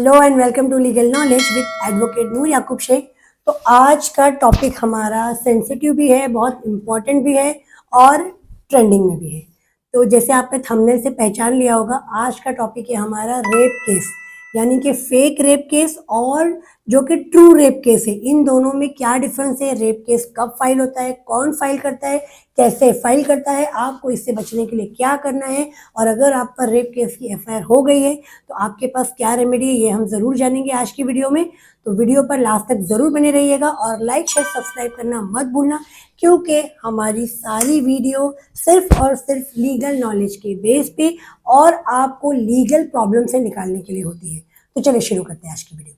Hello and welcome to legal knowledge with advocate Noor Yakub Shaikh. तो आज का टॉपिक हमारा सेंसिटिव भी है, बहुत इम्पोर्टेंट भी है और ट्रेंडिंग में भी है। तो जैसे आपने थंबनेल से पहचान लिया होगा, आज का टॉपिक है हमारा रेप केस, यानी कि फेक रेप केस और जो कि ट्रू रेप केस है। इन दोनों में क्या डिफरेंस है, रेप केस कब फाइल होता है, कौन फाइल करता है, कैसे फाइल करता है, आपको इससे बचने के लिए क्या करना है, और अगर आप पर रेप केस की एफआईआर हो गई है तो आपके पास क्या रेमेडी है, ये हम ज़रूर जानेंगे आज की वीडियो में। तो वीडियो पर लास्ट तक ज़रूर बने रहिएगा और लाइक शेयर सब्सक्राइब करना मत भूलना, क्योंकि हमारी सारी वीडियो सिर्फ और सिर्फ लीगल नॉलेज के बेस पे और आपको लीगल प्रॉब्लम से निकालने के लिए होती है। तो चलिए शुरू करते हैं आज की वीडियो।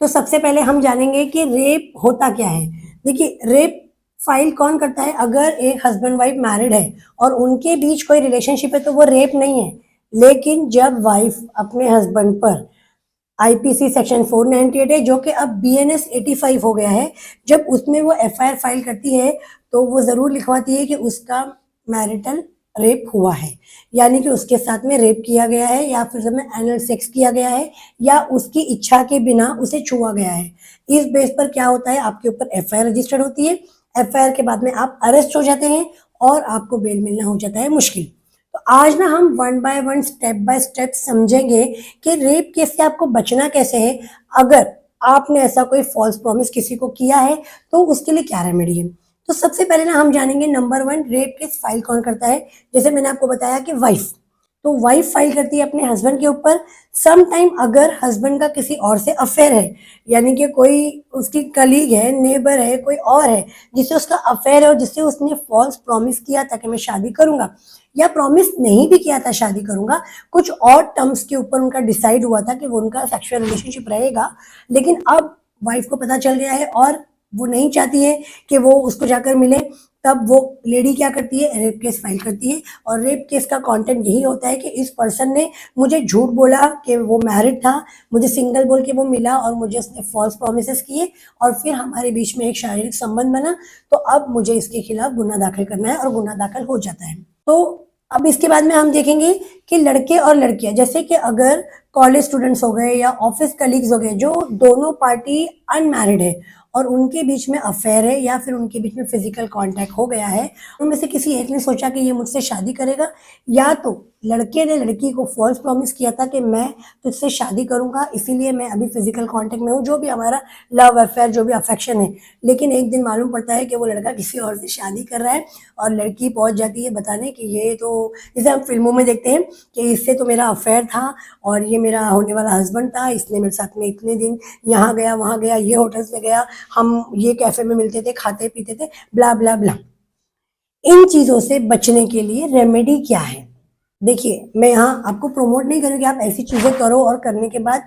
तो सबसे पहले हम जानेंगे कि रेप होता क्या है। देखिए, रेप फाइल कौन करता है? अगर एक हस्बैंड वाइफ मैरिड है और उनके बीच कोई रिलेशनशिप है तो वो रेप नहीं है। लेकिन जब वाइफ अपने हस्बैंड पर आईपीसी सेक्शन 498 है, जो कि अब बीएनएस 85 हो गया है, जब उसमें वो एफआईआर फाइल करती है तो वो ज़रूर लिखवाती है कि उसका मैरिटल रेप हुआ है, यानी कि उसके साथ में रेप किया गया है या फिर में एनल सेक्स किया गया है या उसकी इच्छा के बिना उसे छुआ गया है। इस बेस पर क्या होता है, आपके ऊपर एफआईआर रजिस्टर्ड होती है। एफआईआर के बाद में आप अरेस्ट हो जाते हैं और आपको बेल मिलना हो जाता है मुश्किल। तो आज ना हम वन बाय स्टेप समझेंगे कि रेप केस से आपको बचना कैसे है। अगर आपने ऐसा कोई फॉल्स प्रॉमिस किसी को किया है तो उसके लिए क्या रेमेडी है। तो सबसे पहले ना हम जानेंगे नंबर 1, रेप केस फाइल कौन करता है। जैसे मैंने आपको बताया कि वाइफ, तो वाइफ फाइल करती है अपने हस्बैंड के ऊपर। सम टाइम अगर हस्बैंड का किसी और से अफेयर है, यानी कि कोई उसकी कलीग है, नेबर है, कोई और है जिससे उसका अफेयर है और जिससे उसने फॉल्स प्रॉमिस किया था कि मैं शादी करूंगा, या प्रॉमिस नहीं भी किया था शादी करूंगा, कुछ और टर्म्स के ऊपर उनका डिसाइड हुआ था कि वो उनका सेक्सुअल रिलेशनशिप रहेगा, लेकिन अब वाइफ को पता चल गया है और वो नहीं चाहती है कि वो उसको जाकर मिले, तब वो लेडी क्या करती है, रेप केस फाइल करती है। और रेप केस का कंटेंट यही होता है कि इस पर्सन ने मुझे झूठ बोला कि वो मैरिड था, मुझे सिंगल बोल के वो मिला और मुझे उसने फॉल्स प्रोमिसेस किए और फिर हमारे बीच में एक शारीरिक संबंध बना, तो अब मुझे इसके खिलाफ गुना दाखिल करना है और गुना दाखिल हो जाता है। तो अब इसके बाद में हम देखेंगे कि लड़के और लड़कियां, जैसे कि अगर कॉलेज स्टूडेंट्स हो गए या ऑफिस कलीग्स हो गए, जो दोनों पार्टी अनमैरिड है और उनके बीच में अफेयर है या फिर उनके बीच में फिजिकल कांटेक्ट हो गया है, उनमें से किसी एक ने सोचा कि ये मुझसे शादी करेगा, या तो लड़के ने लड़की को फॉल्स प्रॉमिस किया था कि मैं तुझसे शादी करूंगा, इसीलिए मैं अभी फिजिकल कांटेक्ट में हूँ, जो भी हमारा लव अफेयर, जो भी अफेक्शन है। लेकिन एक दिन मालूम पड़ता है कि वो लड़का किसी और से शादी कर रहा है और लड़की पहुंच जाती है बताने कि ये तो, जैसे हम फिल्मों में देखते हैं कि इससे तो मेरा अफेयर था और ये मेरा होने वाला हस्बैंड था, इसने मेरे साथ में इतने दिन यहाँ गया वहाँ गया, ये होटल्स में गया, हम ये कैफे में मिलते थे, खाते पीते थे, ब्ला ब्ला ब्ला। इन चीज़ों से बचने के लिए रेमेडी क्या है? देखिए, मैं यहाँ आपको प्रमोट नहीं करूँगी आप ऐसी चीज़ें करो और करने के बाद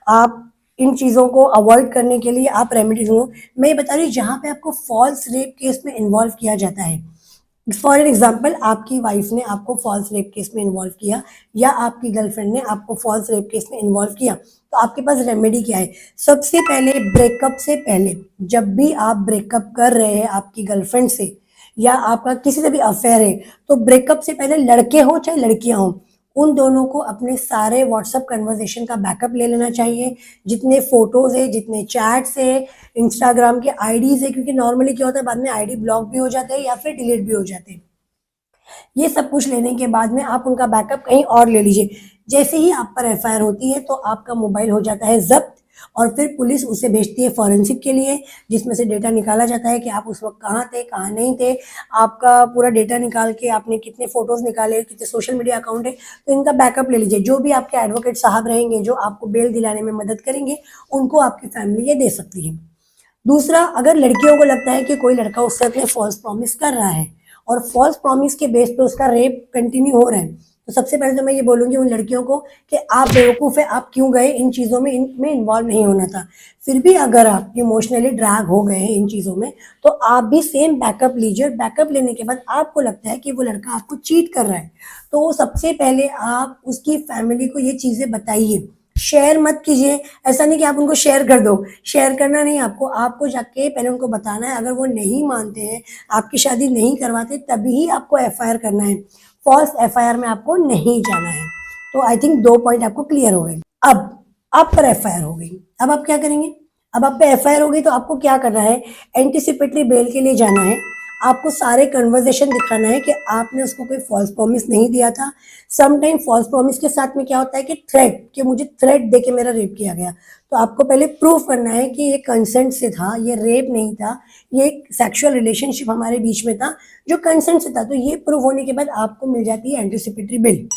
आप इन चीज़ों को अवॉइड करने के लिए आप रेमेडी ढूंढो। मैं ये बता रही हूँ जहाँ पे आपको फॉल्स रेप केस में इन्वॉल्व किया जाता है। फॉर एग्जाम्पल, आपकी वाइफ ने आपको फॉल्स रेप केस में इन्वॉल्व किया या आपकी गर्लफ्रेंड ने आपको फॉल्स रेप केस में इन्वॉल्व किया, तो आपके पास रेमेडी क्या है? सबसे पहले, ब्रेकअप से पहले, जब भी आप ब्रेकअप कर रहे हैं आपकी गर्लफ्रेंड से या आपका किसी से भी अफेयर है, तो ब्रेकअप से पहले लड़के हो चाहे लड़कियां हो, उन दोनों को अपने सारे व्हाट्सएप कन्वर्सेशन का बैकअप ले लेना चाहिए। जितने फोटोज है, जितने चैट्स है, इंस्टाग्राम के आईडीज है, क्योंकि नॉर्मली क्या होता है बाद में आईडी ब्लॉक भी हो जाते हैं या फिर डिलीट भी हो जाते हैं। ये सब कुछ लेने के बाद में आप उनका बैकअप कहीं और ले लीजिए। जैसे ही आप पर एफआईआर होती है तो आपका मोबाइल हो जाता है जब्त और फिर पुलिस उसे भेजती है फॉरेंसिक के लिए, जिसमें से डेटा निकाला जाता है कि आप उस वक्त कहाँ थे, कहाँ नहीं थे, आपका पूरा डेटा निकाल के आपने कितने फोटोज निकाले, कितने सोशल मीडिया अकाउंट है, तो इनका बैकअप ले लीजिए। जो भी आपके एडवोकेट साहब रहेंगे जो आपको बेल दिलाने में मदद करेंगे, उनको आपकी फैमिली ये दे सकती है। दूसरा, अगर लड़कियों को लगता है कि कोई लड़का उससे अपने फॉल्स प्रॉमिस कर रहा है और फॉल्स प्रॉमिस के बेस पे उसका रेप कंटिन्यू हो रहा है, तो सबसे पहले तो मैं ये बोलूँगी उन लड़कियों को कि आप बेवकूफ़ है, आप क्यों गए इन चीज़ों में, इनमें इन्वॉल्व नहीं होना था। फिर भी अगर आप इमोशनली ड्रैग हो गए हैं इन चीज़ों में, तो आप भी सेम बैकअप लीजिए और बैकअप लेने के बाद आपको लगता है कि वो लड़का आपको चीट कर रहा है, तो सबसे पहले आप उसकी फैमिली को ये चीज़ें बताइए। शेयर मत कीजिए, ऐसा नहीं कि आप उनको शेयर कर दो, शेयर करना नहीं, आपको जाके पहले उनको बताना है। अगर वो नहीं मानते हैं, आपकी शादी नहीं करवाते, तभी आपको एफआईआर करना है। फॉल्स एफआईआर में आपको नहीं जाना है। तो आई थिंक 2 पॉइंट आपको क्लियर हो गए। अब आप पर एफआईआर हो गई, अब आप क्या करेंगे? अब आप पे एफआईआर हो गई तो आपको क्या करना है, एंटीसिपेटरी बेल के लिए जाना है, आपको सारे कन्वर्सेशन दिखाना है कि आपने उसको कोई फॉल्स प्रॉमिस नहीं दिया था। सम टाइम फॉल्स प्रॉमिस के साथ में क्या होता है कि थ्रेट, कि मुझे थ्रेट दे के मेरा रेप किया गया। तो आपको पहले प्रूफ करना है कि ये कंसेंट से था, ये रेप नहीं था, ये एक सेक्सुअल रिलेशनशिप हमारे बीच में था जो कंसेंट से था। तो ये प्रूफ होने के बाद आपको मिल जाती है एंटीसिपेटरी बेल।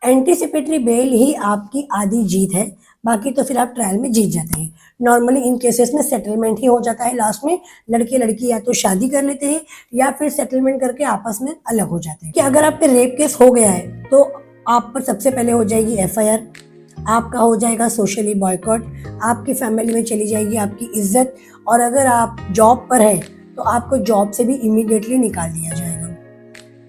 एंटीसिपेटरी बेल ही आपकी आधी जीत है, बाकी तो फिर आप ट्रायल में जीत जाते हैं। नॉर्मली इन केसेस में सेटलमेंट ही हो जाता है, लास्ट में लड़के लड़की या तो शादी कर लेते हैं या फिर सेटलमेंट करके आपस में अलग हो जाते हैं। कि अगर आप पे रेप केस हो गया है तो आप पर सबसे पहले हो जाएगी एफआईआर, आपका हो जाएगा सोशली बॉयकॉट, आपकी फैमिली में चली जाएगी आपकी इज्जत, और अगर आप जॉब पर है तो आपको जॉब से भी इमीडिएटली निकाल दिया जाएगा।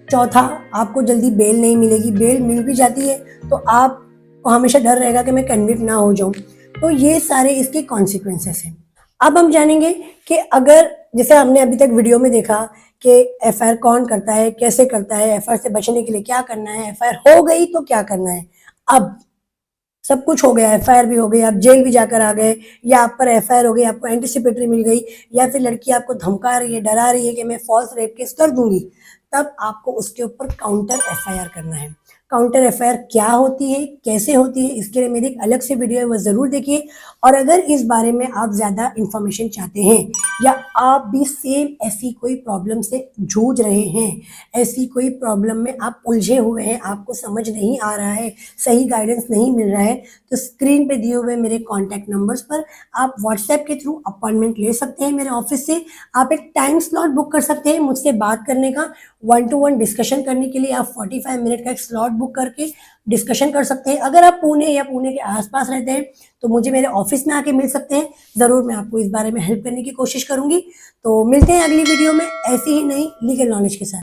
चौथा, आपको जल्दी बेल नहीं मिलेगी, बेल मिल भी जाती है तो आपको हमेशा डर रहेगा कि मैं कन्विक्ट ना हो जाऊं। तो ये सारे इसके कॉन्सिक्वेंसेस हैं। अब हम जानेंगे कि अगर, जैसे हमने अभी तक वीडियो में देखा कि एफआईआर कौन करता है, कैसे करता है, एफआईआर से बचने के लिए क्या करना है, एफआईआर हो गई तो क्या करना है। अब सब कुछ हो गया, एफआईआर भी हो गई, आप जेल भी जाकर आ गए, या आप पर एफआईआर हो गई, आपको एंटीसिपेटरी मिल गई, या फिर लड़की आपको धमका रही है, डरा रही है कि मैं फॉल्स रेप केस कर दूंगी, तब आपको उसके ऊपर काउंटर एफआईआर करना है। काउंटर एफआईआर क्या होती है, कैसे होती है, इसके लिए मेरी एक अलग से वीडियो है, वो ज़रूर देखिए। और अगर इस बारे में आप ज़्यादा इन्फॉर्मेशन चाहते हैं या आप भी सेम ऐसी कोई प्रॉब्लम से जूझ रहे हैं, ऐसी कोई प्रॉब्लम में आप उलझे हुए हैं, आपको समझ नहीं आ रहा है, सही गाइडेंस नहीं मिल रहा है, तो स्क्रीन पे दिए हुए मेरे कॉन्टैक्ट नंबर्स पर आप व्हाट्सएप के थ्रू अपॉइंटमेंट ले सकते हैं मेरे ऑफिस से। आप एक टाइम स्लॉट बुक कर सकते हैं मुझसे बात करने का, 1-to-1 डिस्कशन करने के लिए आप 45 मिनट का एक स्लॉट बुक करके डिस्कशन कर सकते हैं। अगर आप पुणे या पुणे के आसपास रहते हैं तो मुझे मेरे ऑफिस में आके मिल सकते हैं, ज़रूर मैं आपको इस बारे में हेल्प करने की कोशिश करूंगी। तो मिलते हैं अगली वीडियो में ऐसी ही नई लीगल नॉलेज के साथ।